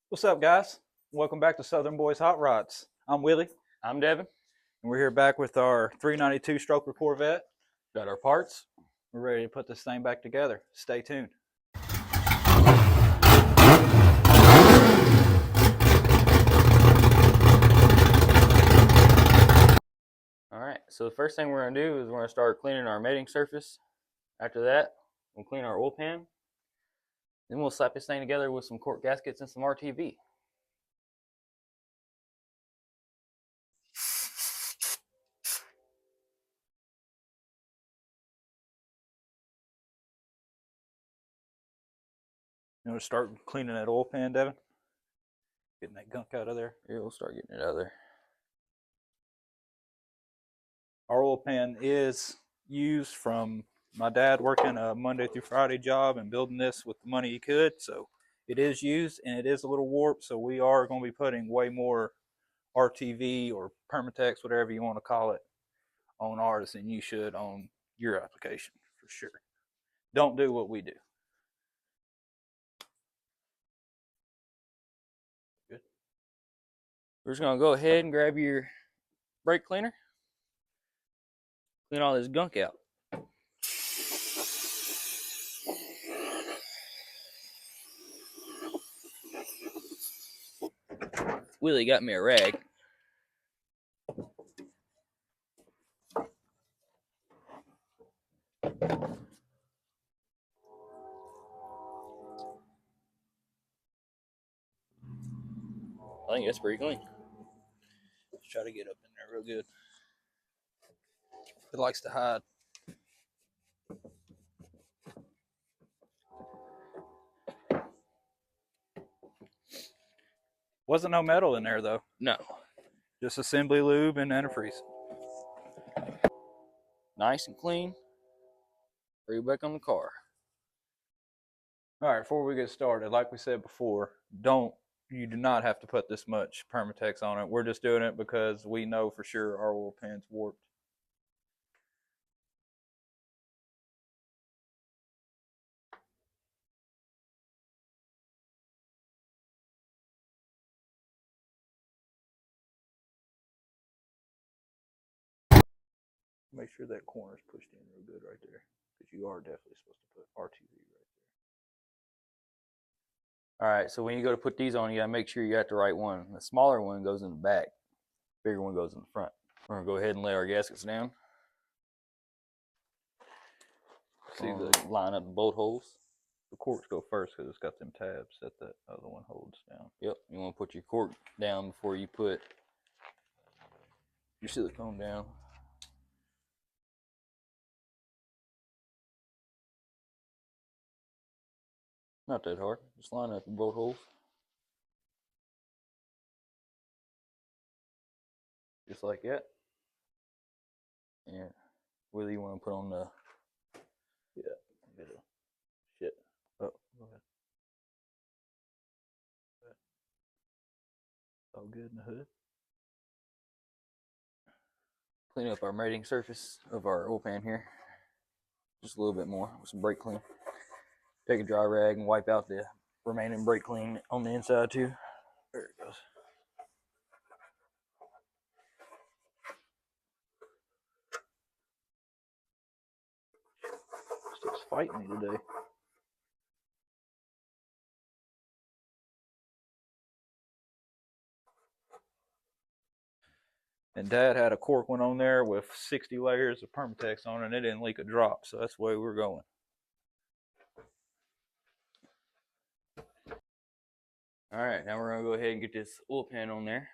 What's up, guys? Welcome back to Southern Boys Hot Rods. I'm Willie, I'm Devin. and we're here back with our 392 Stroker Corvette. Got our parts. We're ready to put this thing back together. Stay tuned. All right, so the first thing we're going to do is we're going to start cleaning our mating surface. After that, we'll clean our oil pan. Then we'll slap this thing together with some cork gaskets and some RTV. You want to start cleaning that oil pan, Devin? Getting that gunk out of there. Yeah, we'll start getting it out of there. Our oil pan is used from my dad working a Monday through Friday job and building this with the money he could. So it is used and it is a little warped. So we are going to be putting way more RTV or Permatex, whatever you want to call it, on ours than you should on your application for sure. Don't do what we do. Good. We're just going to go ahead and grab your brake cleaner. Clean all this gunk out. Willie got me a rag. I think that's pretty clean. Let's try to get up in there real good. It likes to hide. Wasn't no metal in there though. No. Just assembly lube and antifreeze. Nice and clean. Bring it back on the car. All right, before we get started, like we said before, you do not have to put this much Permatex on it. We're just doing it because we know for sure our oil pan's warped. Make sure that corner's pushed in real good right there, because you are definitely supposed to put RTV right All right, so when you go to put these on, you got to make sure you got the right one. The smaller one goes in the back. The bigger one goes in the front. We're going to go ahead and lay our gaskets down. See line up the bolt holes. The corks go first because it's got them tabs that the other one holds down. Yep, you want to put your cork down before you put your silicone down. Not that hard. Just line up the bolt holes. Just like that. And whether you want to put on the... Yeah, a bit of shit. Oh, go ahead. All good in the hood. Clean up our mating surface of our oil pan here. Just a little bit more with some brake clean. Take a dry rag and wipe out the remaining brake clean on the inside too. There it goes. Stick's fighting me today. And Dad had a cork one on there with 60 layers of Permatex on it, and it didn't leak a drop, so that's the way we're going. All right, now we're gonna go ahead and get this oil pan on there.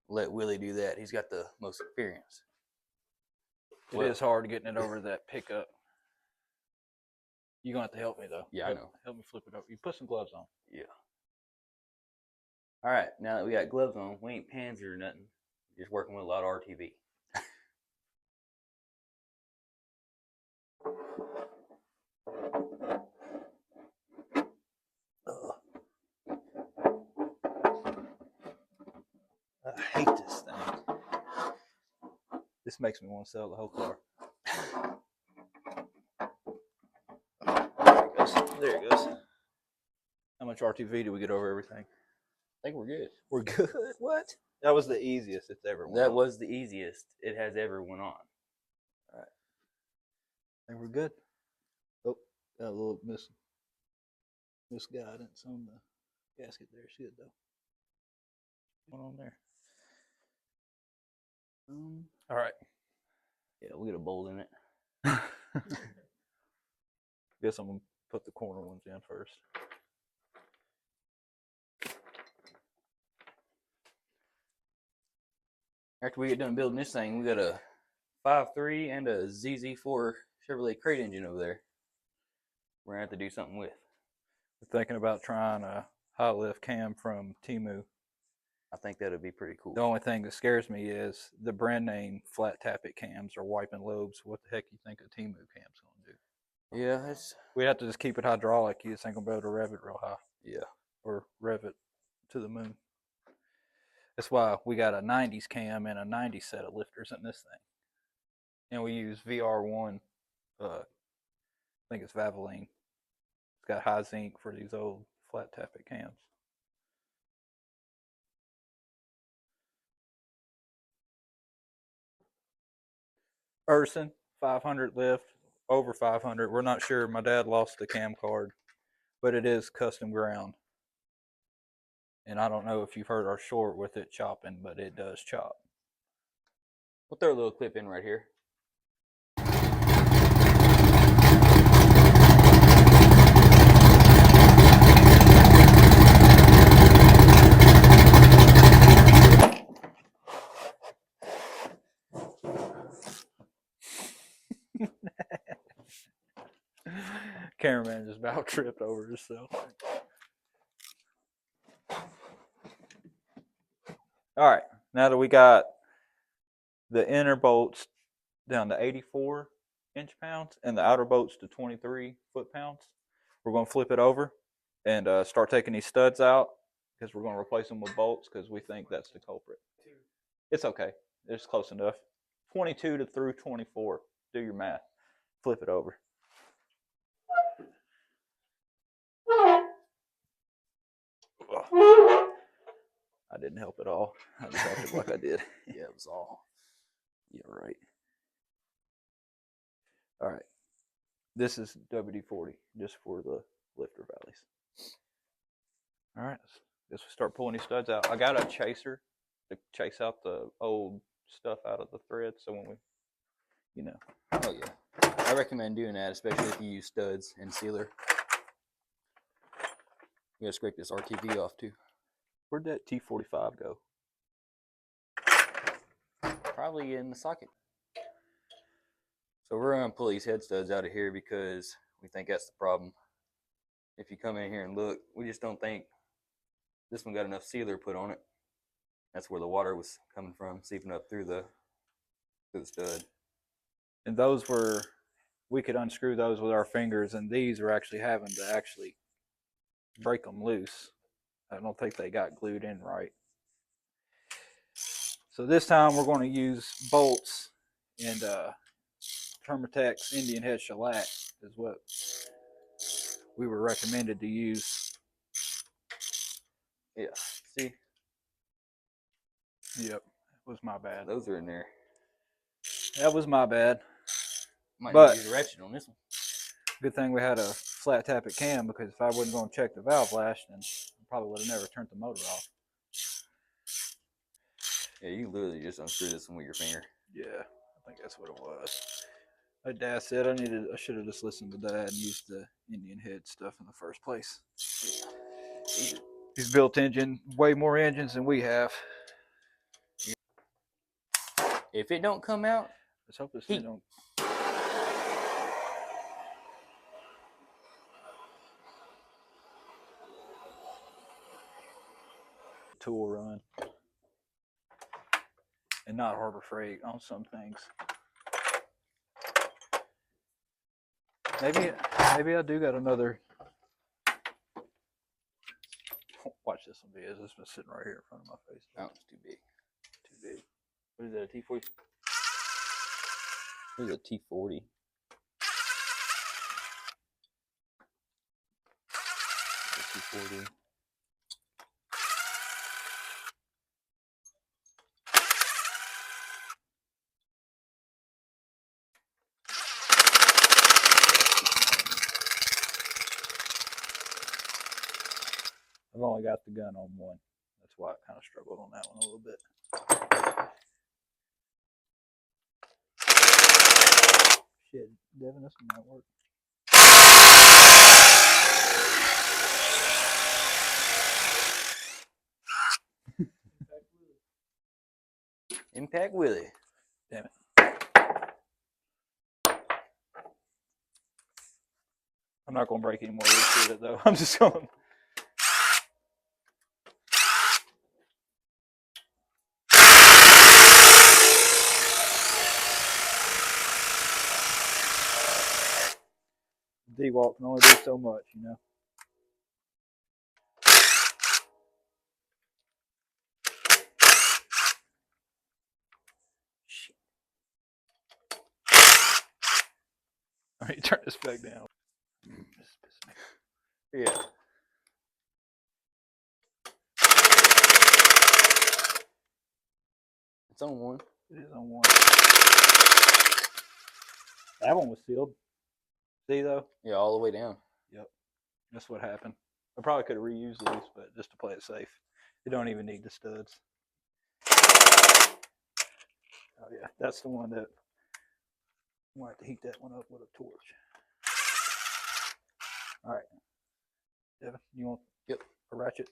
Let Willie do that. He's got the most experience. It is hard getting it over that pickup. You're gonna have to help me though. Yeah, I know. Help me flip it over. You put some gloves on. Yeah. All right, now that we got gloves on, we ain't pans or nothing. We're just working with a lot of RTV. I hate this thing. This makes me want to sell the whole car. There it goes. There it goes. How much RTV do we get over everything? I think we're good. We're good. What? That was the easiest it's ever went That on. was the easiest it has ever went on. I think we're good. Oh, got a little misguidance on the gasket there. It's good though. What's going on there? All right. Yeah, we'll get a bolt in it. Guess I'm gonna put the corner ones in first. After we get done building this thing, we got a 5.3 and a ZZ4 Chevrolet crate engine over there. We're gonna have to do something with. We're thinking about trying a high lift cam from Temu. I think that'd be pretty cool. The only thing that scares me is the brand name flat tappet cams are wiping lobes. What the heck you think a Temu cam's gonna do? Yeah, it's We have to just keep it hydraulic. You just ain't gonna be able to rev it real high. yeah. Or rev it to the moon. That's why we got a 90s cam and a 90s set of lifters in this thing. And we use VR1, I think it's Valvoline. It's got high zinc for these old flat tappet cams. Urson, 500 lift, over 500. We're not sure. My dad lost the cam card, but it is custom ground. And I don't know if you've heard our short with it chopping, but it does chop. We'll throw a little clip in right here. Cameraman just about tripped over himself. All right, now that we got the inner bolts down to 84 inch-pounds and the outer bolts to 23 foot-pounds, we're going to flip it over and start taking these studs out because we're going to replace them with bolts because we think that's the culprit. It's okay. It's close enough. 22 to through 24. Do your math. Flip it over. I didn't help at all. I just acted like I did. Yeah, it was all. Yeah, right. All right. This is WD-40, just for the lifter valleys. All right. Guess we start pulling these studs out. I got a chaser to chase out the old stuff out of the thread, so when we, you know. Oh yeah. I recommend doing that, especially if you use studs and sealer. You gotta scrape this RTV off too. Where'd that T45 go? Probably in the socket. So we're gonna pull these head studs out of here because we think that's the problem. If you come in here and look, we just don't think this one got enough sealer put on it. That's where the water was coming from, seeping up through the stud. And those were, we could unscrew those with our fingers, and these are actually having to actually break them loose. I don't think they got glued in right. So this time we're going to use bolts, and Thermatex Indian Head Shellac is what we were recommended to use. Yeah, see? Yep, was my bad. Those are in there. That was my bad. Might But need to use a ratchet on this one. good thing we had a flat tappet cam, because if I wasn't going to check the valve lash, then I probably would have never turned the motor off. Yeah, you literally just unscrew this one with your finger. Yeah, I think that's what it was. Like Dad said, I should have just listened to Dad and used the Indian Head stuff in the first place. He's built way more engines than we have. If it don't come out, Let's hope this thing don't. Tool run. And not Harbor Freight on some things. Maybe I do got another. Watch this one, because it's been sitting right here in front of my face. oh, it's too big. Too big. What is that, a T40? This is a T40. 240. I've only got the gun on one. That's why I kind of struggled on that one a little bit. Shit, Devin, this one might work. Impact Willie. Damn it. I'm not going to break any more loose with it, though. I'm just going. D-Walk can only do so much, you know. Shit. All right, turn this back down. Yeah. It's on one. It is on one. That one was sealed. See, though? Yeah, all the way down. Yep. That's what happened. I probably could have reused these, but just to play it safe. You don't even need the studs. Oh, yeah. That's the one that I'm going to have to heat that one up with a torch. All right. Devin, you want a ratchet?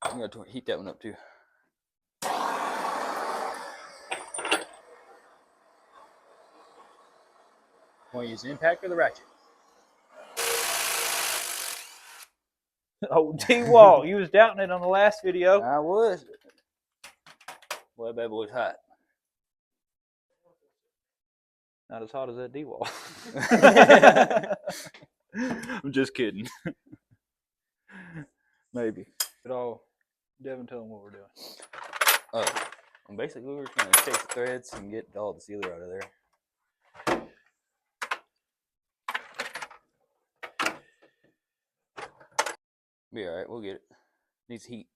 I'm going to heat that one up too. Want to use the impact or the ratchet? Oh, D-Wall, you was doubting it on the last video. I was. Boy, that bad boy's hot. Not as hot as that D-Wall. I'm just kidding. Maybe. But all, Devin, tell them what we're doing. Oh, well, basically we were trying to chase the threads and get all the sealer out of there. Be all right. We'll get it. Needs heat.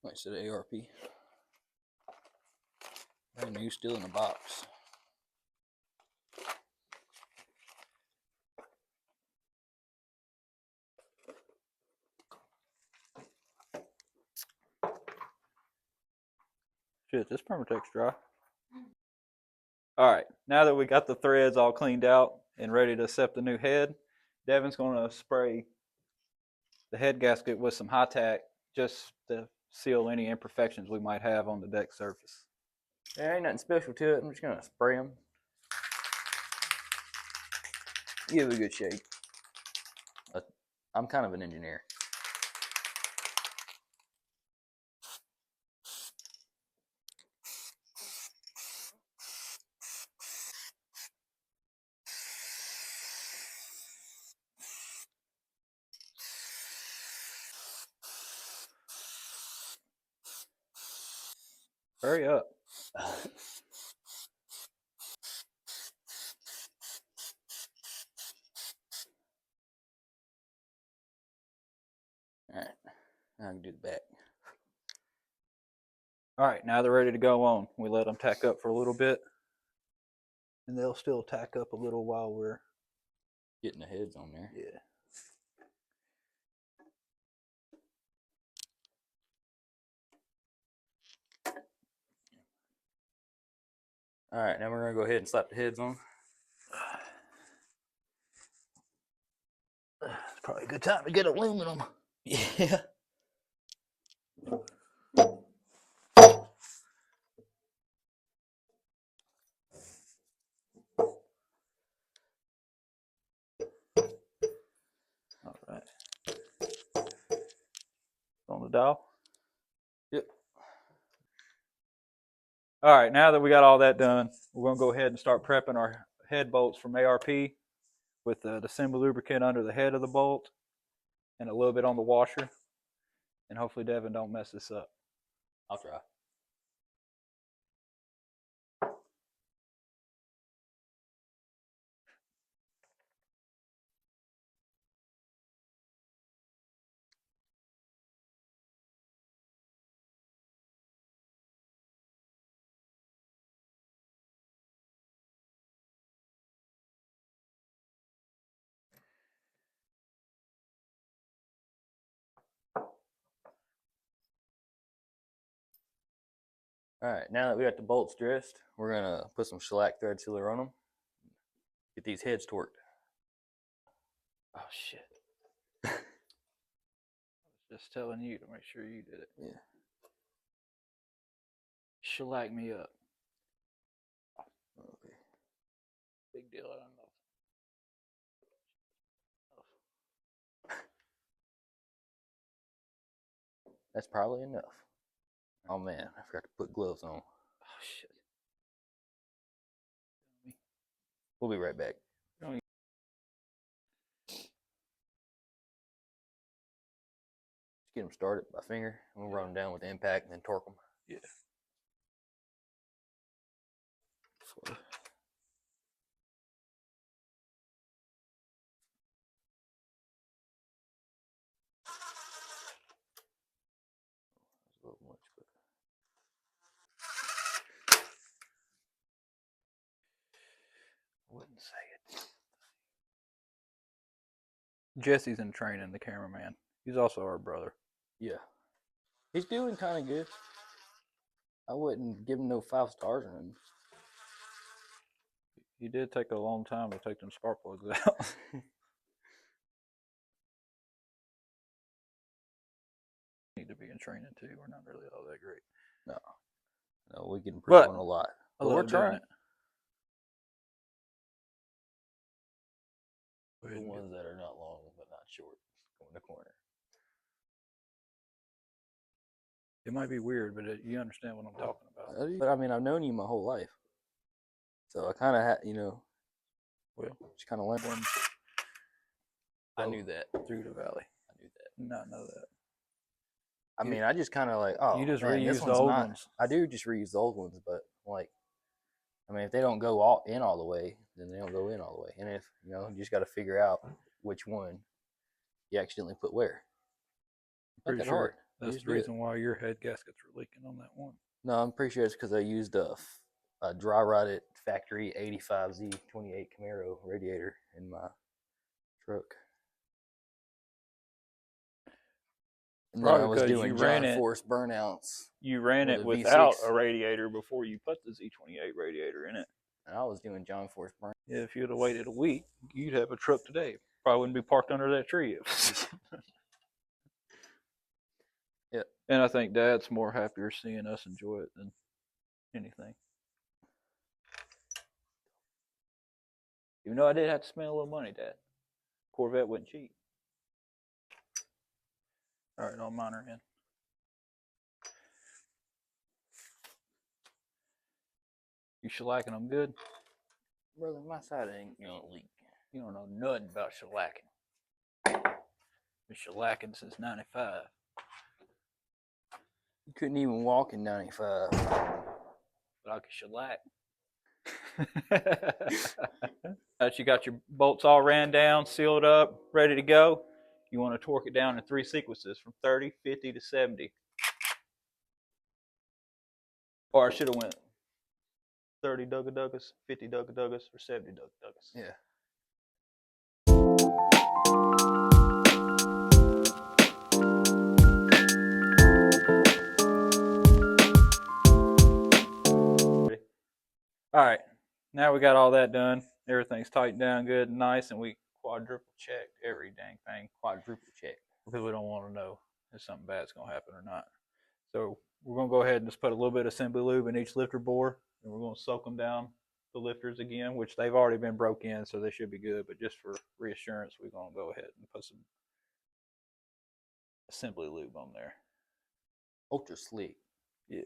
Like I said, ARP. Brand new, still in the box. Shit, this Permatex dry. All right, now that we got the threads all cleaned out and ready to accept the new head, Devin's going to spray the head gasket with some high-tack just to seal any imperfections we might have on the deck surface. There ain't nothing special to it. I'm just going to spray them. Give it a good shake. I'm kind of an engineer. Hurry up. All right, now I can do the back. All right, now they're ready to go on. We let them tack up for a little bit, and they'll still tack up a little while we're Getting the heads on there. yeah. All right, now we're going to go ahead and slap the heads on. It's probably a good time to get aluminum. Yeah. All right. On the dial? Yep. All right, now that we got all that done, we're gonna go ahead and start prepping our head bolts from ARP with the Simba lubricant under the head of the bolt and a little bit on the washer. And hopefully Devin don't mess this up. I'll try. All right, now that we got the bolts dressed, we're gonna put some shellac thread sealer on them. Get these heads torqued. Oh shit! I was just telling you to make sure you did it. Yeah. Shellac me up. Okay. Big deal. I don't know. That's probably enough. Oh man, I forgot to put gloves on. Oh shit! We'll be right back. Just get them started by finger. We'll run them down with the impact and then torque them. Yeah. A little much, but I wouldn't say it. Jesse's in training, the cameraman. He's also our brother. yeah, he's doing kind of good. I wouldn't give him no 5 stars or anything. He did take a long time to take them spark plugs out. Need to be in training too. We're not really all that great. No, we can improve But on a lot. I But we're love doing trying. it. Go ahead The and get- ones that are not long but not short, go in the corner. It might be weird, but you understand what I'm talking about. But I mean, I've known you my whole life, so I kind of had, Well, just kind of learned. one I go knew that. through the valley. I knew that. Did not know that. I You- mean, I just kind of like, oh, you just man, this reuse the one's old not. ones. I do just reuse the old ones, but like, I mean, if they don't go all the way, then they don't go in all the way. And if you just got to figure out which one you accidentally put where. Not Pretty that sure hard. You that's just the do it. reason why your head gaskets were leaking on that one. No, I'm pretty sure it's because I used a dry rotted factory 85Z28 Camaro radiator in my truck. And then I Probably was because doing you ran John it. Force burnouts, You ran with it a without V6. a radiator before you put the Z28 radiator in it. and I was doing John Force burn. Yeah, if you'd have waited a week, you'd have a truck today. Probably wouldn't be parked under that tree. Yep. And I think Dad's more happier seeing us enjoy it than anything. Even though I did have to spend a little money, Dad. Corvette wasn't cheap. All right, all mine are in. You shellacking them good? Brother, my side ain't gonna leak. You don't know nothing about shellacking. Been shellacking since '95. You couldn't even walk in 95. But I can shellac. That you got your bolts all ran down, sealed up, ready to go. You want to torque it down in 3 sequences from 30, 50 to 70. Or I should have went 30 Dugga-Duggas, 50 Dugga-Duggas, or 70 Dugga-Duggas. Yeah. All right, now we got all that done. Everything's tightened down good and nice, and we quadruple checked every dang thing Quadruple check. because we don't want to know if something bad's going to happen or not. So we're going to go ahead and just put a little bit of Simply Lube in each lifter bore, and we're going to soak them down the lifters again, which they've already been broke in, so they should be good. But just for reassurance, we're going to go ahead and put some Simply Lube on there. Ultra sleek. Yeah.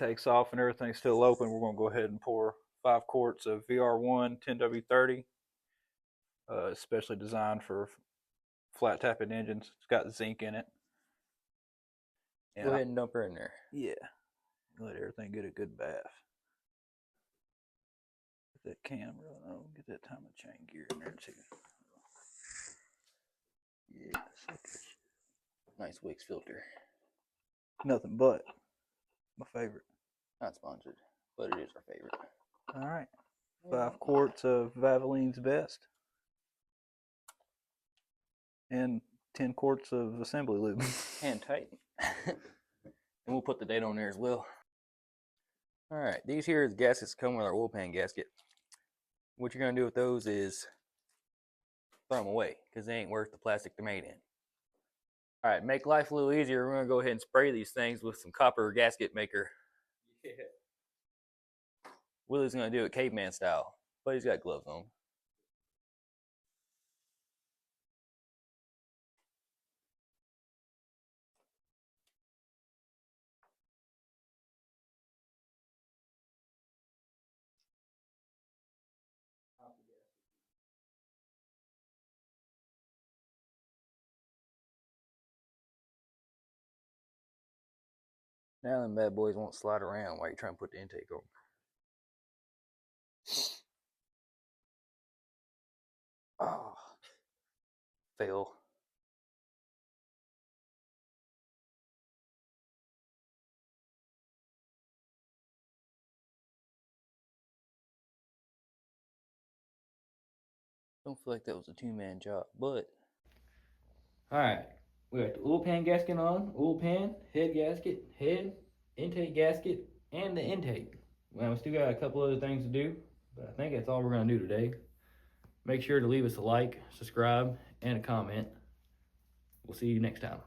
intake's off and everything's still open, we're going to go ahead and pour 5 quarts of VR1 10W30, especially designed for flat tapping engines. It's got zinc in it. And Go ahead and dump her in there. yeah, let everything get a good bath. Get that camera, get that time of chain gear in there too. Yeah. Nice Wix filter. Nothing but my favorite. Not sponsored, but it is our favorite. All right, 5 quarts of Valvoline's Best, and 10 quarts of assembly lube. Hand tight. And we'll put the date on there as well. All right, these here is gaskets come with our oil pan gasket. What you're gonna do with those is throw them away because they ain't worth the plastic they're made in. All right, make life a little easier. We're gonna go ahead and spray these things with some copper gasket maker. Yeah. Willie's gonna do it caveman style, but he's got gloves on. Now them bad boys won't slide around while you're trying to put the intake on. Oh, fail. Don't feel like that was a two-man job, but. Alright, we got the oil pan gasket on, oil pan, head gasket, head, intake gasket, and the intake. Well, we still got a couple other things to do, but I think that's all we're going to do today. Make sure to leave us a like, subscribe, and a comment. We'll see you next time.